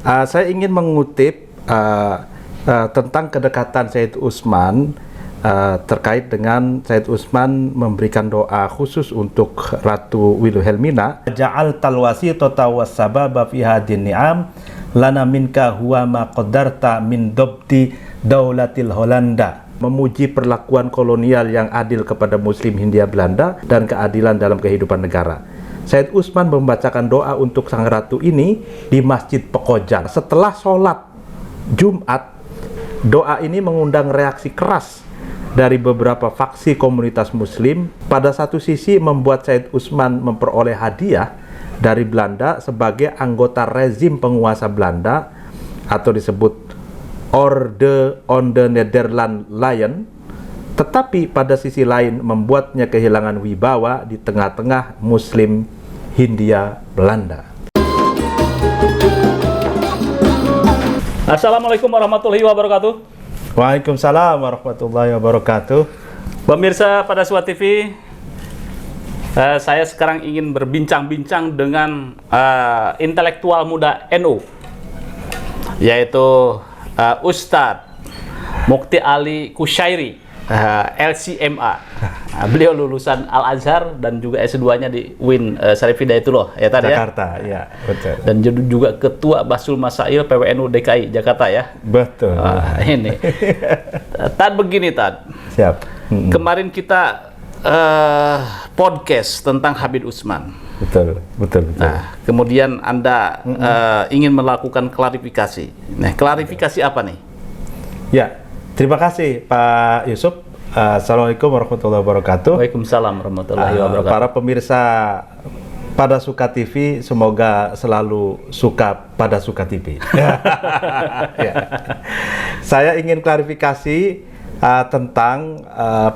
Saya ingin mengutip tentang kedekatan Sayyid Utsman terkait dengan Sayyid Utsman memberikan doa khusus untuk Ratu Wilhelmina. Ja'altal wasitata was-sababa fi hadin ni'am lana minka huwa ma qadarta min dobti daulatil Holanda. Memuji perlakuan kolonial yang adil kepada Muslim Hindia Belanda dan keadilan dalam kehidupan negara. Sayyid Utsman membacakan doa untuk sang ratu ini di Masjid Pekojan. Setelah sholat Jumat, doa ini mengundang reaksi keras dari beberapa faksi komunitas Muslim. Pada satu sisi membuat Sayyid Utsman memperoleh hadiah dari Belanda sebagai anggota rezim penguasa Belanda atau disebut Orde on the Nederland Lion, tetapi pada sisi lain membuatnya kehilangan wibawa di tengah-tengah Muslim Hindia Belanda. Assalamualaikum warahmatullahi wabarakatuh. Waalaikumsalam warahmatullahi wabarakatuh. Pemirsa pada Suat TV, saya sekarang ingin berbincang-bincang dengan intelektual muda NU, yaitu Ustadz Mukti Ali Kushairi, LCMA. Beliau lulusan Al-Azhar dan juga S2-nya di UIN Syarif Hidayatullah ya tadi Jakarta, ya betul. Dan juga ketua Basul Masail PWNU DKI Jakarta ya. Betul. Ini. Tad begini Tad. Siap. Kemarin kita podcast tentang Habib Utsman. Betul. Nah, kemudian Anda ingin melakukan klarifikasi. Nah, klarifikasi apa nih? Ya, terima kasih Pak Yusuf. Assalamualaikum warahmatullahi wabarakatuh. Waalaikumsalam warahmatullahi wabarakatuh. Para pemirsa pada Suka TV, semoga selalu suka pada Suka TV. Ya. Saya ingin klarifikasi tentang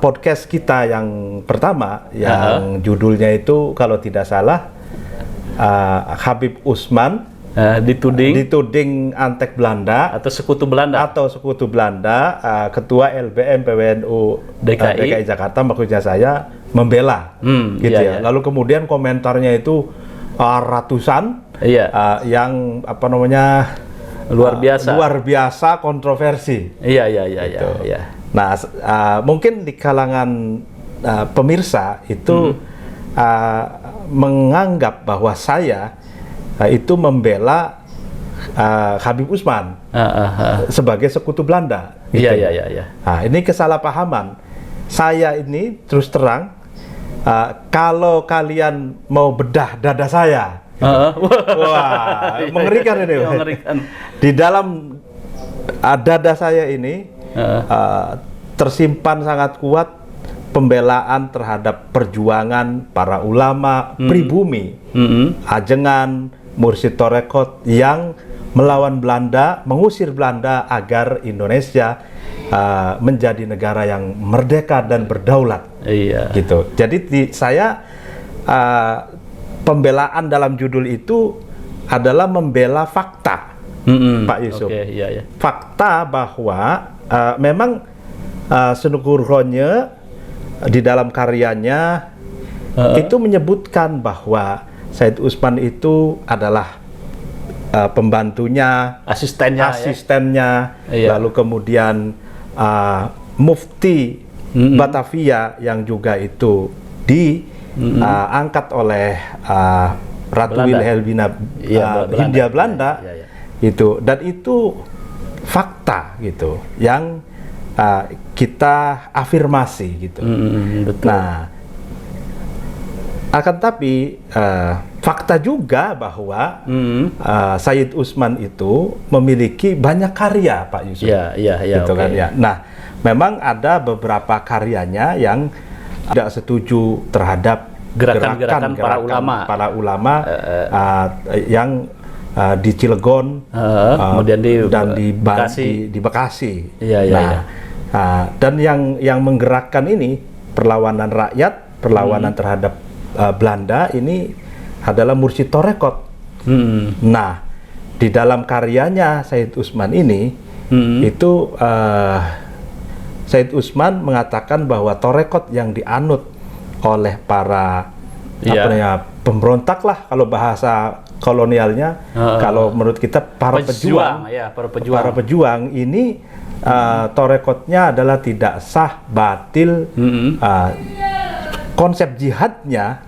podcast kita yang pertama, yang judulnya itu kalau tidak salah Habib Utsman dituding antek Belanda atau sekutu Belanda, ketua LBM PWNU DKI Jakarta, maksudnya saya membela gitu ya. Lalu kemudian komentarnya itu ratusan yang apa namanya luar biasa kontroversi. Iya. Nah, mungkin di kalangan pemirsa itu menganggap bahwa saya itu membela Habib Utsman sebagai sekutu Belanda. Gitu. Iya. Nah, ini kesalahpahaman. Saya ini terus terang, kalau kalian mau bedah dada saya, wah, mengerikan ini. Mengerikan. Di dalam dada saya ini tersimpan sangat kuat pembelaan terhadap perjuangan para ulama pribumi, ajengan, mursyid torekot yang melawan Belanda, mengusir Belanda agar Indonesia menjadi negara yang merdeka dan berdaulat. Iya. Gitu. Jadi saya pembelaan dalam judul itu adalah membela fakta, Pak Yusuf. Iya. Fakta bahwa memang Senugroho di dalam karyanya itu menyebutkan bahwa Sayyid Utsman itu adalah pembantunya, asistennya, lalu kemudian Mufti Batavia yang juga itu diangkat oleh Ratu Wilhelmina Hindia Belanda. Itu, dan itu fakta gitu yang kita afirmasi gitu. Betul. Nah, akan tapi fakta juga bahwa Sayyid Utsman itu memiliki banyak karya, Pak Yusuf. Iya. Gitu kan ya. Nah, memang ada beberapa karyanya yang tidak setuju terhadap gerakan para ulama yang di Cilegon, kemudian di Bekasi. Iya. Dan yang menggerakkan ini perlawanan rakyat, perlawanan terhadap Belanda ini adalah mursyid torekot. Nah, di dalam karyanya Sayyid Utsman ini itu Sayyid Utsman mengatakan bahwa torekot yang dianut oleh para pemberontak lah, kalau bahasa kolonialnya. Kalau menurut kita para pejuang, para pejuang ini torekotnya adalah tidak sah, batil. Konsep jihadnya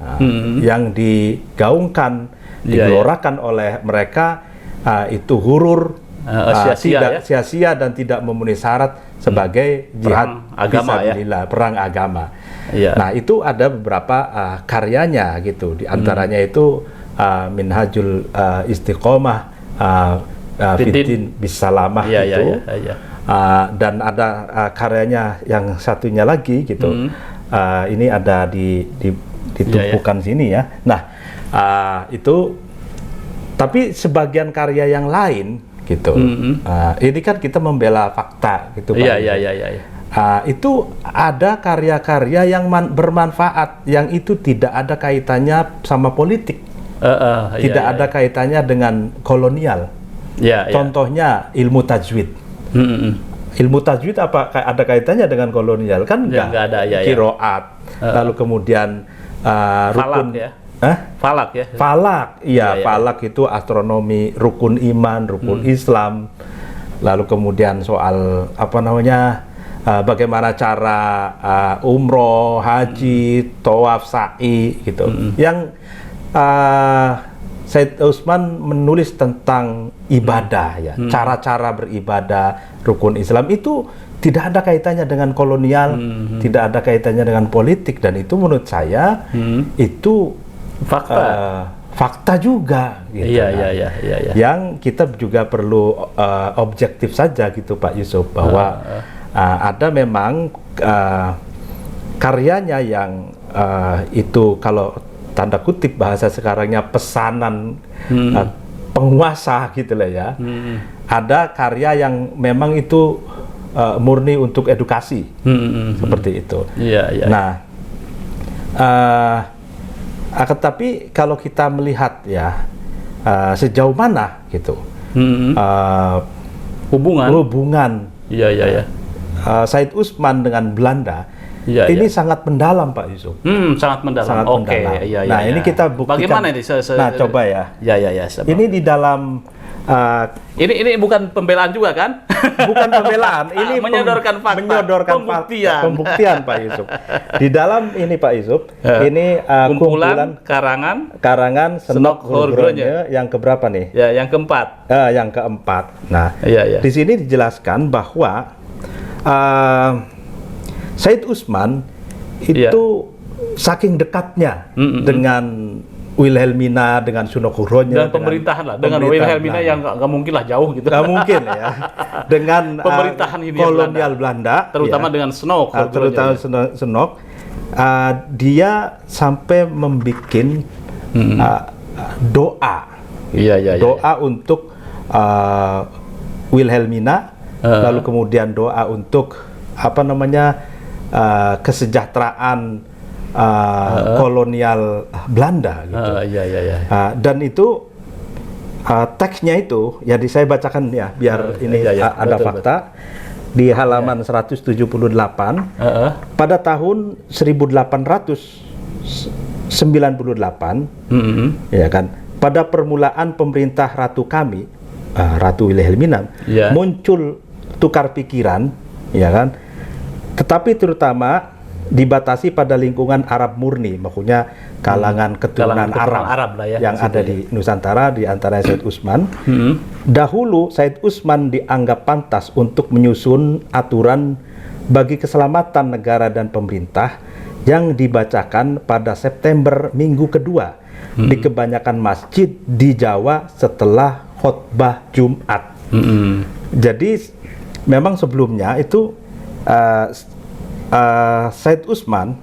yang digaungkan, digelorakan oleh mereka itu hurur, sia-sia dan tidak memenuhi syarat sebagai jihad fisabilillah, perang agama. Nah, itu ada beberapa karyanya gitu. Di antaranya itu Minhajul Istiqomah Fiddin Bisalamah itu. Dan ada karyanya yang satunya lagi gitu. Ini ada ditumpukan sini ya. Nah, itu tapi sebagian karya yang lain gitu. Ini kan kita membela fakta gitu Pak. Itu ada karya-karya yang bermanfaat, yang itu tidak ada kaitannya sama politik, tidak ada kaitannya dengan kolonial. Contohnya ilmu tajwid. Ilmu tajwid apa ada kaitannya dengan kolonial? Kan enggak ada. Qiraat. Lalu kemudian rukun Falak ya. Falak, falak itu astronomi, rukun iman, rukun Islam. Lalu kemudian soal bagaimana cara umroh, haji, tawaf, sa'i gitu. Yang Said Usman menulis tentang ibadah ya, cara-cara beribadah, rukun Islam itu tidak ada kaitannya dengan kolonial, tidak ada kaitannya dengan politik, dan itu menurut saya itu fakta juga gitu. Yang kita juga perlu objektif saja gitu Pak Yusuf, bahwa ada memang karyanya yang itu kalau tanda kutip bahasa sekarangnya pesanan penguasa gitu lah ya. Ada karya yang memang itu murni untuk edukasi, seperti itu. Nah, tetapi kalau kita melihat ya sejauh mana gitu hubungan Said Usman dengan Belanda ini sangat mendalam Pak Yusuf. Sangat mendalam. Sangat mendalam. Nah, ini kita buktikan. Bagaimana ini? Nah, coba ya. Ini di dalam ini bukan pembelaan juga kan? Bukan pembelaan, ini menyodorkan fakta, pembuktian Pak Yusuf. Di dalam ini Pak Yusuf, ini kumpulan karangan Senok Hurgronya yang keberapa nih? Ya, yang keempat. Yang keempat. Nah, di sini dijelaskan bahwa Said Usman itu saking dekatnya dengan Wilhelmina, dengan Sunok Hurgronya, dan pemerintahan lah, dengan Wilhelmina yang nggak mungkin lah jauh gitu. Nggak mungkin ya. Dengan pemerintahan kolonial Belanda, terutama dengan Senok. Terutama Senok, dia sampai membuat doa, doa untuk Wilhelmina, lalu kemudian doa untuk kesejahteraan kolonial Belanda gitu. Dan itu teksnya itu ya saya bacakan ya biar ini ada betul, fakta di halaman 178 pada tahun 1898 ya kan, pada permulaan pemerintah ratu kami Ratu Wilhelmina muncul tukar pikiran ya kan, tetapi terutama dibatasi pada lingkungan Arab murni, maksudnya kalangan keturunan Arab lah ya, yang ada di Nusantara, di antara Said Usman. Dahulu Said Usman dianggap pantas untuk menyusun aturan bagi keselamatan negara dan pemerintah yang dibacakan pada September minggu kedua di kebanyakan masjid di Jawa setelah khutbah Jumat. Jadi memang sebelumnya itu Said Usman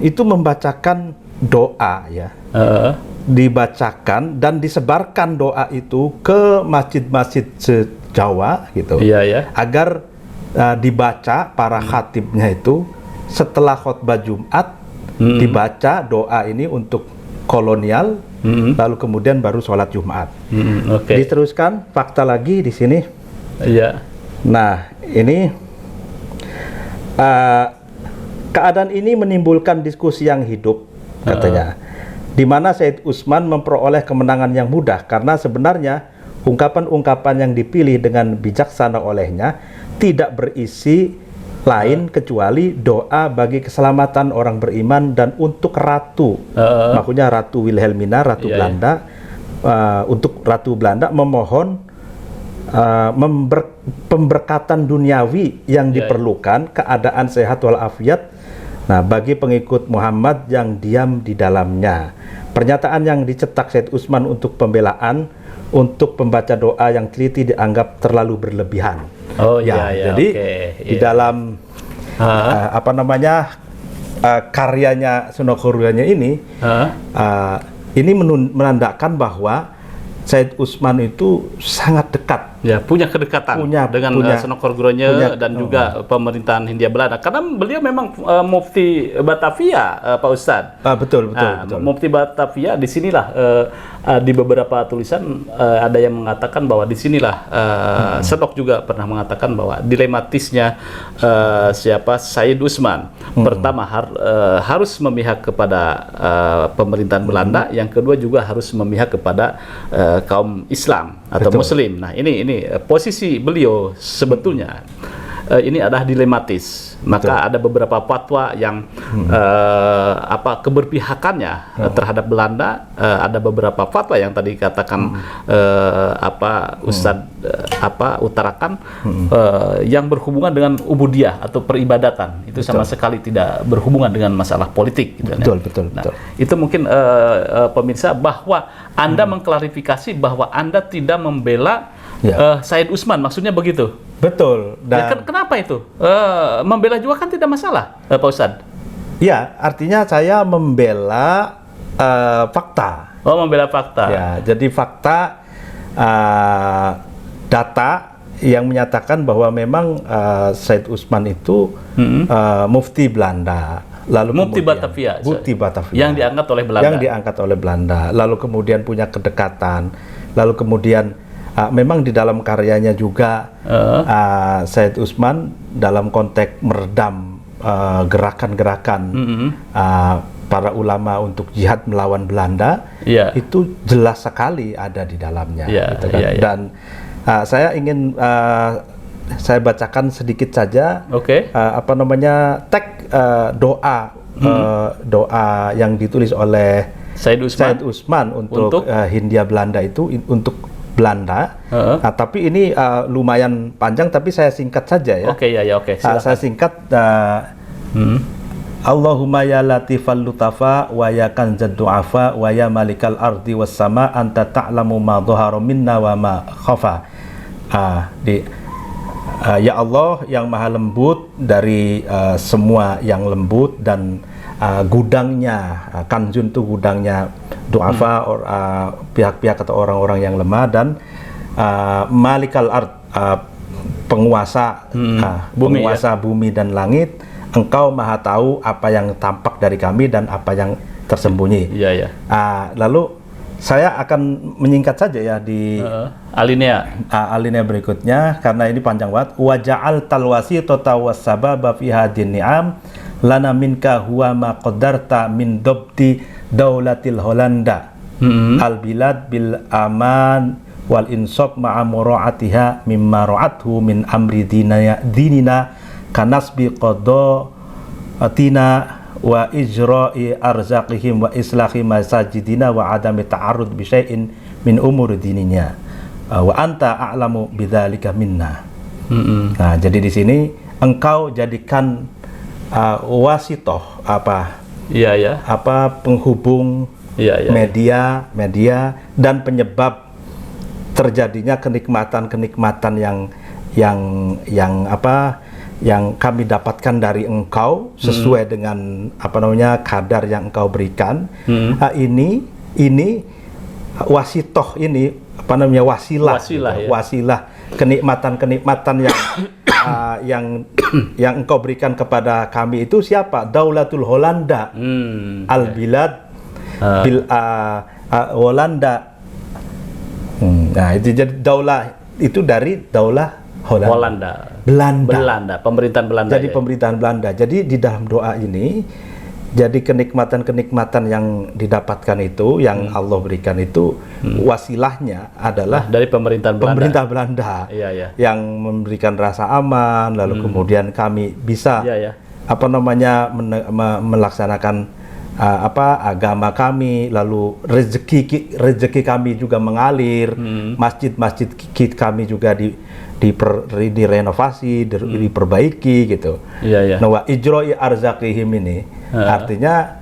itu membacakan doa ya, dibacakan dan disebarkan doa itu ke masjid-masjid se-Jawa gitu, agar dibaca para khatibnya itu setelah khutbah Jumat, dibaca doa ini untuk kolonial, lalu kemudian baru sholat Jumat. Diteruskan fakta lagi di sini. Nah, ini keadaan ini menimbulkan diskusi yang hidup katanya di mana Said Utsman memperoleh kemenangan yang mudah karena sebenarnya ungkapan-ungkapan yang dipilih dengan bijaksana olehnya tidak berisi lain kecuali doa bagi keselamatan orang beriman dan untuk ratu, maksudnya Ratu Wilhelmina, Ratu Belanda, untuk Ratu Belanda memohon pemberkatan duniawi yang diperlukan, keadaan sehat walafiat, nah bagi pengikut Muhammad yang diam di dalamnya. Pernyataan yang dicetak Said Utsman untuk pembelaan untuk pembaca doa yang teliti dianggap terlalu berlebihan. Jadi di dalam apa namanya karyanya Sunan Kudus ini menandakan bahwa Said Utsman itu sangat dekat, punya kedekatan dengan Sunan Kudus dan juga pemerintahan Hindia Belanda, karena beliau memang Mufti Batavia, Pak Ustadz. Betul. Mufti Batavia, disinilah di beberapa tulisan ada yang mengatakan bahwa disinilah Sedok juga pernah mengatakan bahwa dilematisnya siapa Said Utsman. Pertama harus memihak kepada pemerintahan Belanda, yang kedua juga harus memihak kepada kaum Islam atau Muslim. Nah, ini posisi beliau sebetulnya ini adalah dilematis. Maka ada beberapa fatwa yang keberpihakannya terhadap Belanda. Ada beberapa fatwa yang tadi katakan Ustadz utarakan yang berhubungan dengan ubudiyah atau peribadatan. Itu sama sekali tidak berhubungan dengan masalah politik. Gitu, betul. Itu mungkin pemirsa, bahwa Anda mengklarifikasi bahwa Anda tidak membela Said Utsman, maksudnya begitu? Betul. Dan kenapa itu? Membela juga kan tidak masalah, Pak Ustadz? Ya, artinya saya membela fakta. Membela fakta. Ya, jadi fakta, data yang menyatakan bahwa memang Said Utsman itu Mufti Belanda. Lalu Mufti Batavia. Yang diangkat oleh Belanda. Lalu kemudian punya kedekatan. Lalu kemudian memang di dalam karyanya juga Said Utsman dalam konteks meredam gerakan-gerakan para ulama untuk jihad melawan Belanda, itu jelas sekali ada di dalamnya. Gitu kan? Dan saya ingin saya bacakan sedikit saja teks doa yang ditulis oleh Said Utsman untuk Hindia Belanda itu, untuk Belanda. Tapi ini lumayan panjang, tapi saya singkat saja ya. Saya singkat. Allahumma ya latifal lutafa wa ya kanzad du'afa wa ya malikal ardi was sama anta ta'lamu ma dhahara minna wa ma khafa. Ya Allah yang maha lembut dari semua yang lembut, dan gudangnya, kanjun itu gudangnya du'afa, pihak-pihak atau orang-orang yang lemah, dan malikal ard, penguasa bumi dan langit, engkau maha tahu apa yang tampak dari kami dan apa yang tersembunyi. Lalu saya akan menyingkat saja ya di alinea berikutnya, karena ini panjang banget. Wa ja'al talwasi tatawas sababa fi hadin ni'am lana minka huwa ma qadarta min dobti daulatil Holanda al bilad bil aman wal insaf ma'a mura'atiha mimma ra'athu min amri dinina kanasbi qadatina wa ijra'i arzaqihim wa islahi masajidina wa adami ta'arrud bi syai'in min umur dininya wa anta a'lamu bidzalika minna. Nah, jadi di sini engkau jadikan wasitoh, penghubung, media dan penyebab terjadinya kenikmatan yang kami dapatkan dari engkau sesuai dengan kadar yang engkau berikan. Ini wasitoh ini wasilah kenikmatan yang engkau berikan kepada kami itu siapa? Daulatul Holanda, al-bilad bil Holanda. Nah, itu jadi daulah itu dari daulah Belanda. Pemerintahan Belanda. Jadi pemerintahan Belanda. Jadi di dalam doa ini Jadi kenikmatan-kenikmatan yang didapatkan itu, yang Allah berikan itu, wasilahnya adalah dari pemerintahan Belanda. Pemerintah Belanda Iya, iya. yang memberikan rasa aman, lalu kemudian kami bisa Iya, iya. melaksanakan agama kami, lalu rezeki kami juga mengalir, masjid-masjid kami juga direnovasi, diperbaiki gitu. Iya, iya. Nah, wa ijro'i arzaqihim ini artinya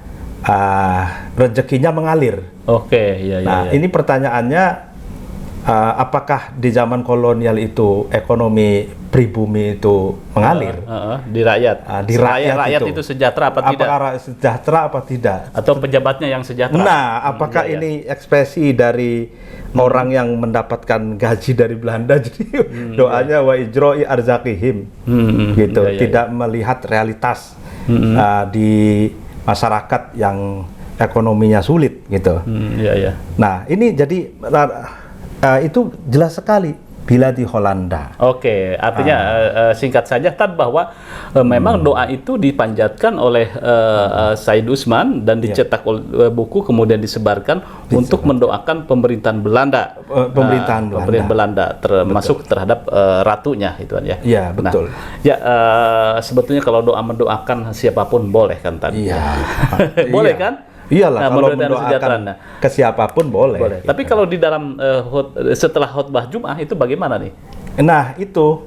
rezekinya mengalir. Oke, iya, iya. Nah, iya. ini pertanyaannya, apakah di zaman kolonial itu ekonomi pribumi itu mengalir? Di rakyat. Di rakyat itu sejahtera apa tidak? Apakah sejahtera apa tidak? Atau pejabatnya yang sejahtera? Nah, apakah iya, iya. ini ekspresi dari orang yang mendapatkan gaji dari Belanda, jadi doanya wa ijro'i arzaqihim, gitu, iya, iya, tidak melihat realitas di masyarakat yang ekonominya sulit, gitu. Iya, iya. Nah, ini jadi itu jelas sekali bila di Holanda. Oke, artinya singkat saja Tad, bahwa memang doa itu dipanjatkan oleh Said Usman dan dicetak buku kemudian disebarkan untuk mendoakan pemerintahan Belanda. Pemerintahan Belanda termasuk terhadap ratunya itu kan ya. Iya, betul. Nah, ya sebetulnya kalau doa mendoakan siapapun boleh kan Tad? Iya. Boleh Iya. kan? Iyalah, kalau mendoakan ke siapapun boleh. Boleh. Gitu. Tapi kalau di dalam setelah khutbah Jum'ah itu bagaimana nih? Nah, itu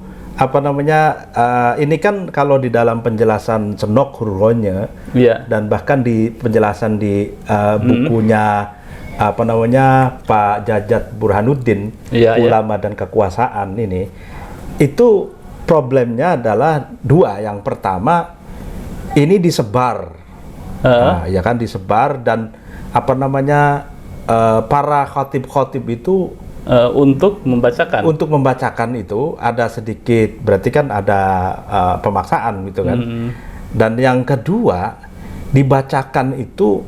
ini kan kalau di dalam penjelasan Senok Hurronya, Iya. dan bahkan di penjelasan di bukunya Pak Jajat Burhanuddin, Iya, Ulama dan Kekuasaan ini, itu problemnya adalah dua. Yang pertama, ini disebar. Nah, ya kan, disebar, dan para khotib-khotib itu Untuk membacakan itu ada sedikit, berarti kan ada pemaksaan gitu kan. Dan yang kedua, dibacakan itu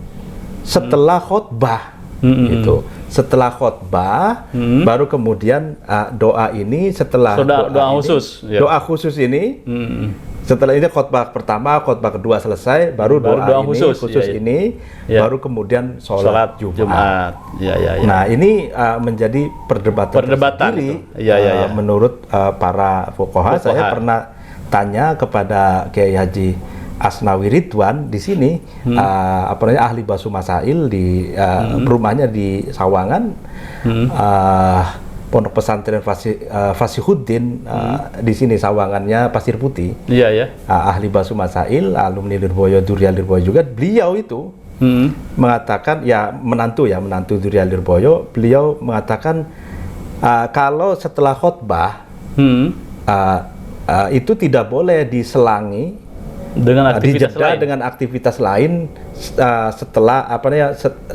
setelah khotbah gitu. Setelah khotbah baru kemudian doa ini setelah doa khusus. Doa khusus ini setelah ini khotbah pertama, khotbah kedua selesai, baru doa ini khusus iya. ini, Iya. baru kemudian sholat Jumat. Ya, ya, ya. Nah, ini menjadi perdebatan tersendiri. Iya. Menurut para fuqaha. Saya pernah tanya kepada Kiai Haji Asnawi Ridwan di sini, ahli basu masail di rumahnya di Sawangan, Pondok Pesantren Fasihuddin di sini Sawangannya Pasir Putih. Iya, ya. Ahli basu masail, alumni Lirboyo, Durian Lirboyo juga. Beliau itu mengatakan, menantu Durian Lirboyo, beliau mengatakan kalau setelah khotbah itu tidak boleh diselangi dengan aktivitas lain. Dengan aktivitas lain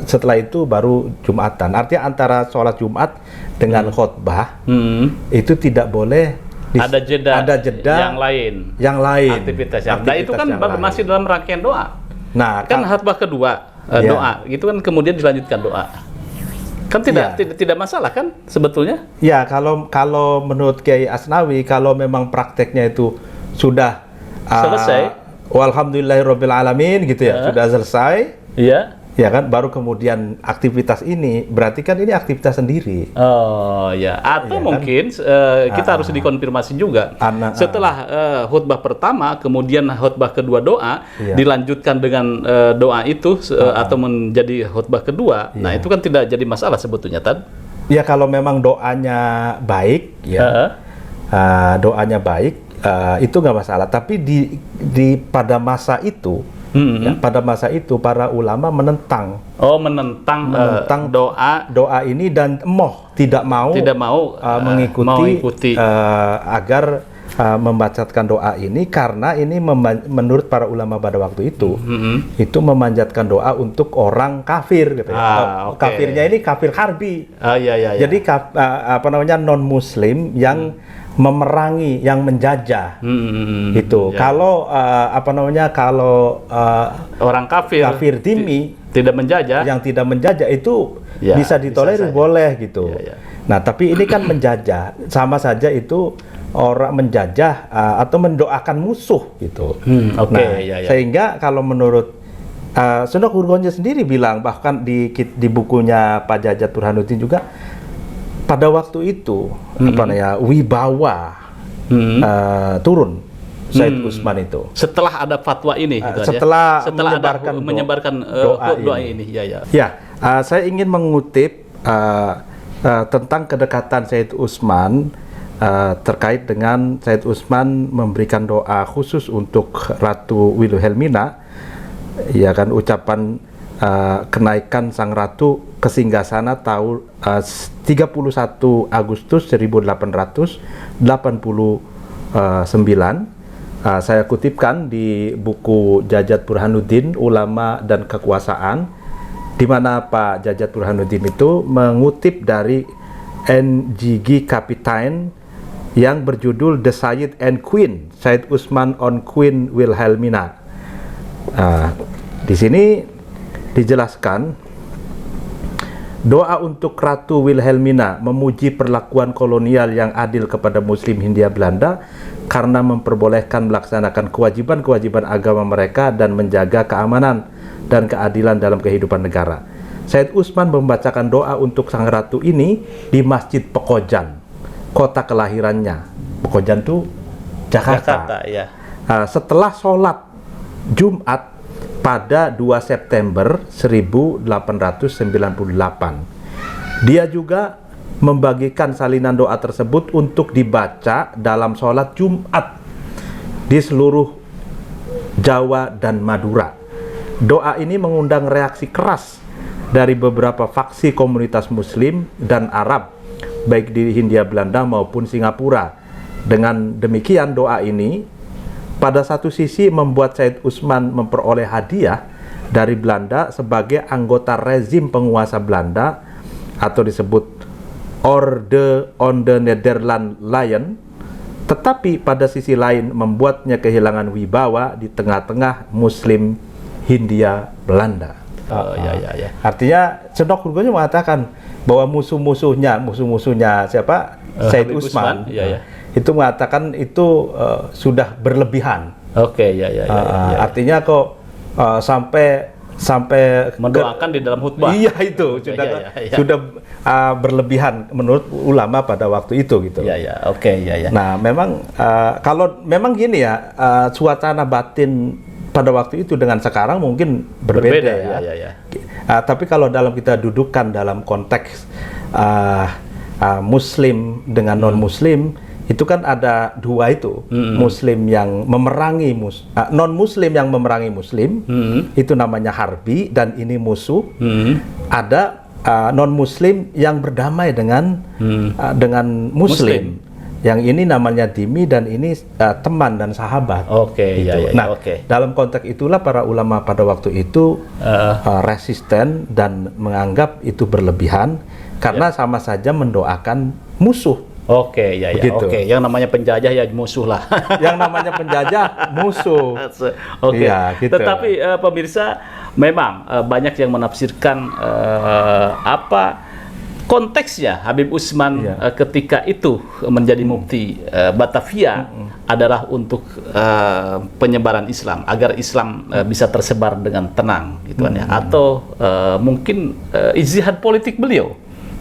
setelah itu baru Jumatan. Artinya antara sholat Jumat dengan khotbah itu tidak boleh ada jeda yang lain. Aktivitas yang lain. Nah, itu kan masih dalam rangkaian doa. Nah, kan khotbah kedua doa, itu kan kemudian dilanjutkan doa. Kan tidak masalah kan sebetulnya? Ya, kalau menurut Kiai Asnawi, kalau memang prakteknya itu sudah selesai, walhamdulillahirabbil alamin gitu ya, sudah selesai. Iya. Ya kan, baru kemudian aktivitas ini berarti kan ini aktivitas sendiri. Oh ya, atau mungkin kita harus dikonfirmasi juga. Setelah khutbah pertama, kemudian khutbah kedua doa, dilanjutkan dengan doa itu atau menjadi khutbah kedua. Nah, itu kan tidak jadi masalah sebetulnya, Tad. Ya, kalau memang doanya baik, doanya baik, itu nggak masalah. Tapi pada masa itu, pada masa itu para ulama menentang doa ini, dan tidak mau mengikuti agar membacakan doa ini, karena ini menurut para ulama pada waktu itu itu memanjatkan doa untuk orang kafir gitu ya. Kafirnya ini kafir harbi. Jadi non muslim yang memerangi, yang menjajah. Itu. Kalau kalau orang kafir dhimmi tidak menjajah, yang tidak menjajah itu bisa ditolerir, boleh gitu. Nah, tapi ini kan menjajah, sama saja itu orang menjajah atau mendoakan musuh gitu. Sehingga kalau menurut Sendok Hurgonya sendiri bilang, bahkan di bukunya Pak Jajat Burhanuddin juga, pada waktu itu wibawa turun Said Utsman itu. Setelah ada fatwa ini, gitu setelah ada menyebarkan doa ini. Saya ingin mengutip tentang kedekatan Said Utsman terkait dengan Said Utsman memberikan doa khusus untuk Ratu Wilhelmina, ya kan, ucapan kenaikan Sang Ratu ke singgasana tahun 31 Agustus 1889. Saya kutipkan di buku Jajat Burhanuddin, Ulama dan Kekuasaan, di mana Pak Jajat Burhanuddin itu mengutip dari NGG Kapitein yang berjudul The Sayyid and Queen, Said Utsman on Queen Wilhelmina. Di sini dijelaskan, doa untuk Ratu Wilhelmina memuji perlakuan kolonial yang adil kepada Muslim Hindia Belanda karena memperbolehkan melaksanakan kewajiban-kewajiban agama mereka dan menjaga keamanan dan keadilan dalam kehidupan negara. Said Utsman membacakan doa untuk Sang Ratu ini di Masjid Pekojan, kota kelahirannya. Pekojan itu Jakarta. Ya. Setelah sholat Jumat pada 2 September 1898. Dia juga membagikan salinan doa tersebut untuk dibaca dalam sholat Jumat di seluruh Jawa dan Madura. Doa ini mengundang reaksi keras dari beberapa faksi komunitas Muslim dan Arab, baik di Hindia Belanda maupun Singapura. Dengan demikian, doa ini pada satu sisi membuat Said Utsman memperoleh hadiah dari Belanda sebagai anggota rezim penguasa Belanda atau disebut Orde on the Nederland Lion, tetapi pada sisi lain membuatnya kehilangan wibawa di tengah-tengah Muslim Hindia Belanda. Artinya Sendok Hurgonya mengatakan bahwa musuh-musuhnya siapa? Said Utsman. Itu mengatakan itu sudah berlebihan. Artinya kok sampai mendoakan di dalam khutbah. Iya, itu sudah berlebihan menurut ulama pada waktu itu gitu. Nah, memang kalau memang gini ya, suasana batin pada waktu itu dengan sekarang mungkin berbeda ya. Tapi kalau kita dudukkan dalam konteks Muslim dengan non-Muslim, itu kan ada dua itu, Muslim yang memerangi non-Muslim yang memerangi Muslim, itu namanya harbi dan ini musuh. Ada non-Muslim yang berdamai dengan Muslim, yang ini namanya dimi dan ini teman dan sahabat. Dalam konteks itulah para ulama pada waktu itu resisten dan menganggap itu berlebihan karena sama saja mendoakan musuh. Yang namanya penjajah ya musuh lah. Yang namanya penjajah musuh. Gitu. Tetapi pemirsa, memang banyak yang menafsirkan apa konteksnya Habib Utsman ketika itu menjadi mufti Batavia adalah untuk penyebaran Islam, agar Islam bisa tersebar dengan tenang, gitu kan ya. Atau mungkin ijtihad politik beliau.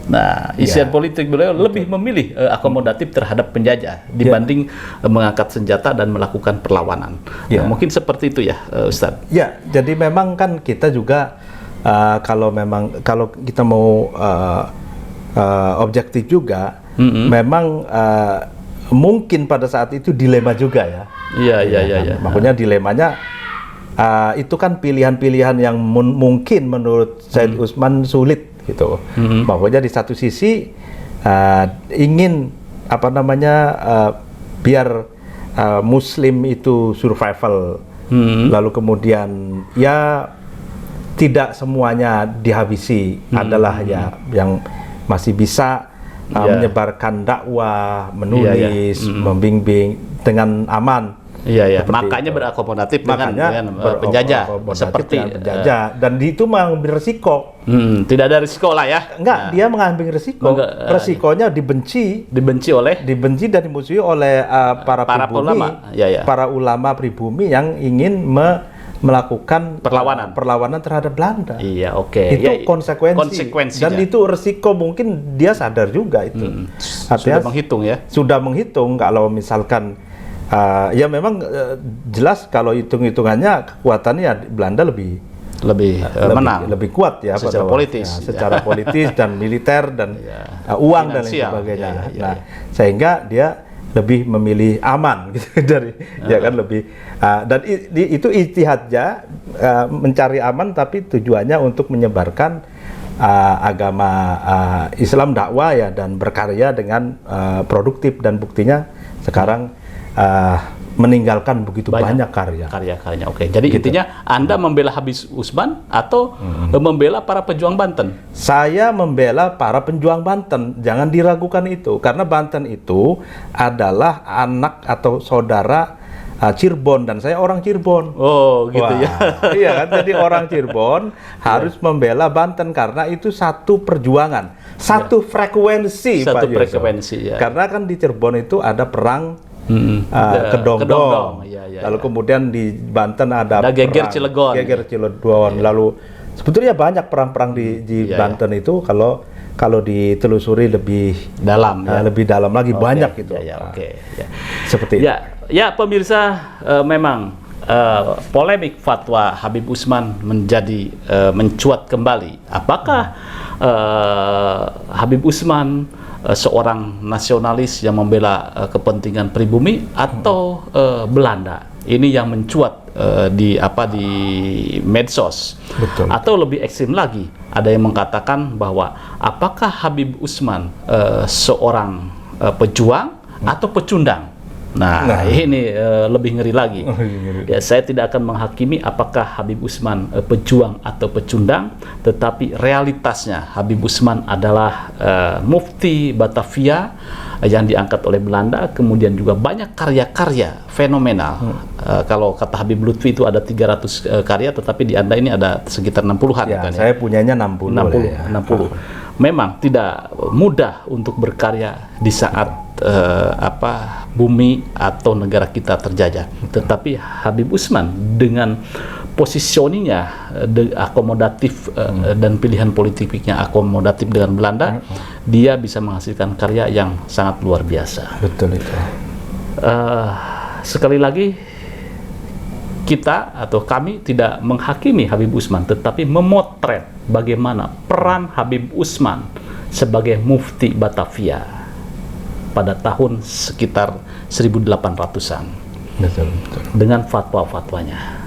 Nah, ijtihad politik beliau lebih memilih akomodatif terhadap penjajah dibanding mengangkat senjata dan melakukan perlawanan. Nah, mungkin seperti itu ya, Ustadz. Ya, jadi memang kan kita juga kalau kita mau objektif juga, memang mungkin pada saat itu dilema juga ya. Makanya dilemanya itu kan pilihan-pilihan yang mungkin menurut Said Utsman sulit gitu. Makanya di satu sisi ingin biar Muslim itu survival, lalu kemudian ya tidak semuanya dihabisi, adalah yang masih bisa menyebarkan dakwah, menulis, membimbing dengan aman. Makanya berakomodatif dengan penjajah, seperti penjajah, dan itu mengambil risiko. Tidak ada risiko lah ya. Enggak, dia mengambil risiko. Resikonya dibenci dan dimusuhi oleh para pribumi, ulama. Para ulama pribumi yang ingin melakukan perlawanan terhadap Belanda. Iya, oke. Itu ya, konsekuensinya. Dan itu resiko, mungkin dia sadar juga itu. Sudah menghitung ya? Sudah menghitung. Kalau misalkan ya memang jelas kalau hitung-hitungannya kekuatannya Belanda lebih menang, lebih kuat ya secara politis, secara politis dan militer dan uang dan lain sebagainya. Nah, sehingga dia lebih memilih aman gitu dari ya kan lebih dan itu ijtihadnya mencari aman, tapi tujuannya untuk menyebarkan agama Islam, dakwah ya, dan berkarya dengan produktif, dan buktinya sekarang meninggalkan begitu banyak karya-karyanya. Oke, jadi gitu. Intinya Anda membela Habib Usman atau membela para pejuang Banten? Saya membela para pejuang Banten, jangan diragukan itu, karena Banten itu adalah anak atau saudara Cirebon, dan saya orang Cirebon. Oh, gitu. Wah, ya. Iya kan, jadi orang Cirebon harus membela Banten karena itu satu perjuangan, satu frekuensi, satu Pak frekuensi ya. Karena kan di Cirebon itu ada perang Kedongdong. Lalu kemudian di Banten ada Geger Cilegon. Lalu sebetulnya banyak perang-perang di Banten itu kalau ditelusuri lebih dalam, lebih dalam lagi, banyak gitu. Seperti itu. Ya, pemirsa, memang polemik fatwa Habib Usman menjadi mencuat kembali. Apakah Habib Usman seorang nasionalis yang membela kepentingan pribumi atau Belanda? Ini yang mencuat di medsos. Betul. Atau lebih ekstrim lagi, ada yang mengatakan bahwa apakah Habib Usman seorang pejuang atau pecundang? Nah, ini lebih ngeri lagi. Ya, saya tidak akan menghakimi apakah Habib Usman pejuang atau pecundang, tetapi realitasnya Habib Usman adalah mufti Batavia yang diangkat oleh Belanda, kemudian juga banyak karya-karya fenomenal. Kalau kata Habib Lutfi itu ada 300 karya, tetapi di Anda ini ada sekitar 60-an. Ya, saya punyanya 60. 60. Memang tidak mudah untuk berkarya di saat bumi atau negara kita terjajah. Tetapi Habib Usman dengan positioningnya akomodatif dan pilihan politiknya akomodatif dengan Belanda, dia bisa menghasilkan karya yang sangat luar biasa. Betul itu. Sekali lagi, kita atau kami tidak menghakimi Habib Usman, tetapi memotret bagaimana peran Habib Usman sebagai mufti Batavia pada tahun sekitar 1800-an. Betul. Dengan fatwa-fatwanya.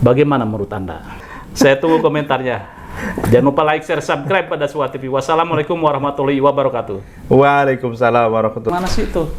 Bagaimana menurut Anda? Saya tunggu komentarnya. Jangan lupa like, share, subscribe pada Suara TV. Wassalamualaikum warahmatullahi wabarakatuh. Waalaikumsalam warahmatullahi wabarakatuh. Mana sih itu?